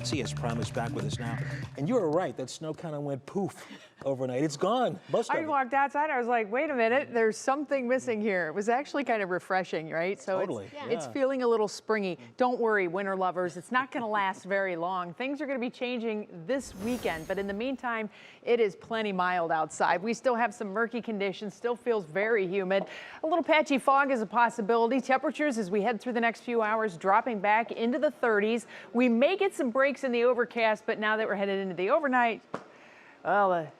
Betsy, as promised, back with us now. And you were right, that snow kind of went poof overnight. It's gone, most of I it. walked outside, I was like, wait a minute, there's something missing here. It was actually kind of refreshing, right? So Totally, it's feeling a little springy. Don't worry, winter lovers, it's not going to last very long. Things are going to be changing this weekend, but in the meantime, it is plenty mild outside. We still have some murky conditions, still feels very humid. A little patchy fog is a possibility. Temperatures as we head through the next few hours dropping back into the 30s. We may get some breaks in the overcast, but now that we're headed into the overnight, well,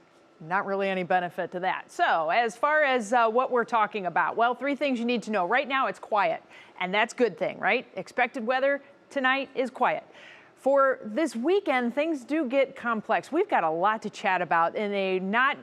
not really any benefit to that. So as far as what we're talking about, well, 3 things you need to know. Right now it's quiet, and that's a good thing, right? Expected weather tonight is quiet. For this weekend, things do get complex. We've got a lot to chat about in a not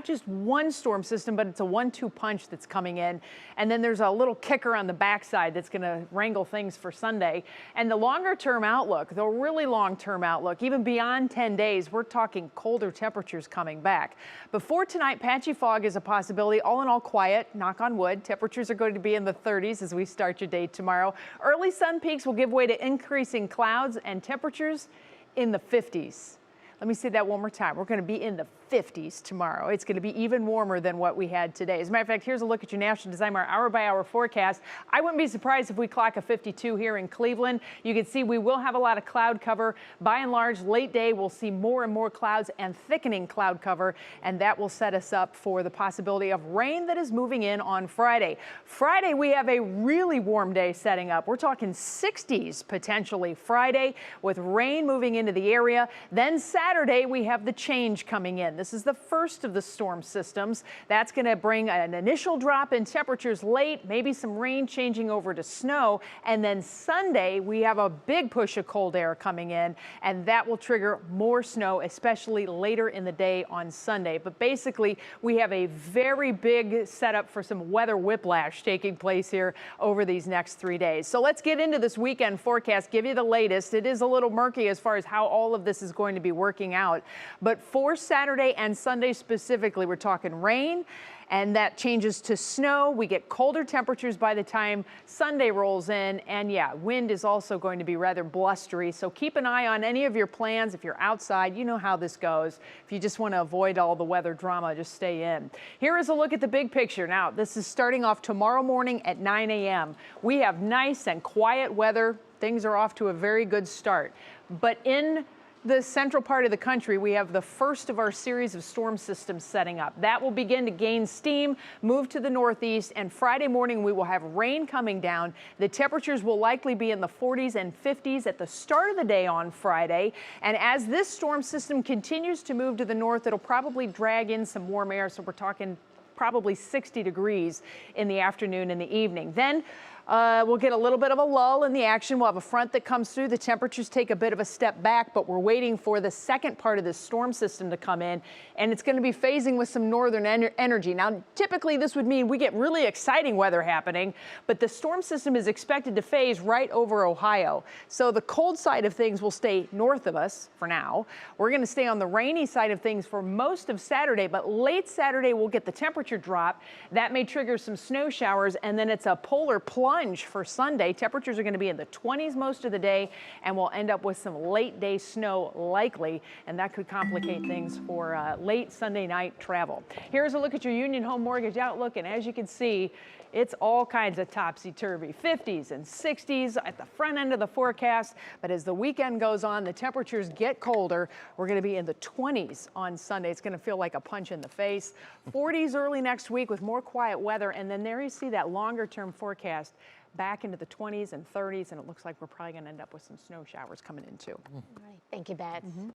just one storm system, but it's a 1-2 punch that's coming in. And then there's a little kicker on the backside that's going to wrangle things for Sunday. And the longer term outlook, the really long term outlook, even beyond 10 days, we're talking colder temperatures coming back. Before tonight, patchy fog is a possibility. All in all, quiet, knock on wood. Temperatures are going to be in the 30s as we start your day tomorrow. Early sun peaks will give way to increasing clouds and temperatures in the 50s. Let me say that one more time. We're going to be in the 50s tomorrow. It's going to be even warmer than what we had today. As a matter of fact, here's a look at your National Designer hour-by-hour forecast. I wouldn't be surprised if we clock a 52 here in Cleveland. You can see we will have a lot of cloud cover. By and large, late day, we'll see more and more clouds and thickening cloud cover, and that will set us up for the possibility of rain that is moving in on Friday. Friday, we have a really warm day setting up. We're talking 60s potentially Friday with rain moving into the area. Then Saturday, we have the change coming in. This is the first of the storm systems. That's going to bring an initial drop in temperatures late, maybe some rain changing over to snow. And then Sunday, we have a big push of cold air coming in, and that will trigger more snow, especially later in the day on Sunday. But basically, we have a very big setup for some weather whiplash taking place here over these next 3 days. So let's get into this weekend forecast, give you the latest. It is a little murky as far as how all of this is going to be working out. But for Saturday and Sunday specifically, we're talking rain, and that changes to snow. We get colder temperatures by the time Sunday rolls in. And yeah, wind is also going to be rather blustery. So keep an eye on any of your plans. If you're outside, you know how this goes. If you just want to avoid all the weather drama, just stay in. Here is a look at the big picture. Now, this is starting off tomorrow morning at 9 a.m. We have nice and quiet weather. Things are off to a very good start. But in the central part of the country, we have the first of our series of storm systems setting up. That will begin to gain steam, move to the northeast, and Friday morning we will have rain coming down. The temperatures will likely be in the 40s and 50s at the start of the day on Friday. And as this storm system continues to move to the north, it'll probably drag in some warm air. So we're talking probably 60 degrees in the afternoon and the evening. Then we'll get a little bit of a lull in the action. We'll have a front that comes through. The temperatures take a bit of a step back, but we're waiting for the second part of this storm system to come in, and it's going to be phasing with some northern energy. Now, typically this would mean we get really exciting weather happening, but the storm system is expected to phase right over Ohio. So the cold side of things will stay north of us for now. We're going to stay on the rainy side of things for most of Saturday, but late Saturday we'll get the temperature drop. That may trigger some snow showers, and then it's a polar plunge for Sunday. Temperatures are going to be in the 20s most of the day, and we'll end up with some late day snow likely, and that could complicate things for late Sunday night travel. Here's a look at your Union Home Mortgage outlook, and as you can see, it's all kinds of topsy-turvy, 50s and 60s at the front end of the forecast. But as the weekend goes on, the temperatures get colder. We're going to be in the 20s on Sunday. It's going to feel like a punch in the face. 40s early next week with more quiet weather. And then there you see that longer-term forecast back into the 20s and 30s. And it looks like we're probably going to end up with some snow showers coming in too. All right. Thank you, Beth.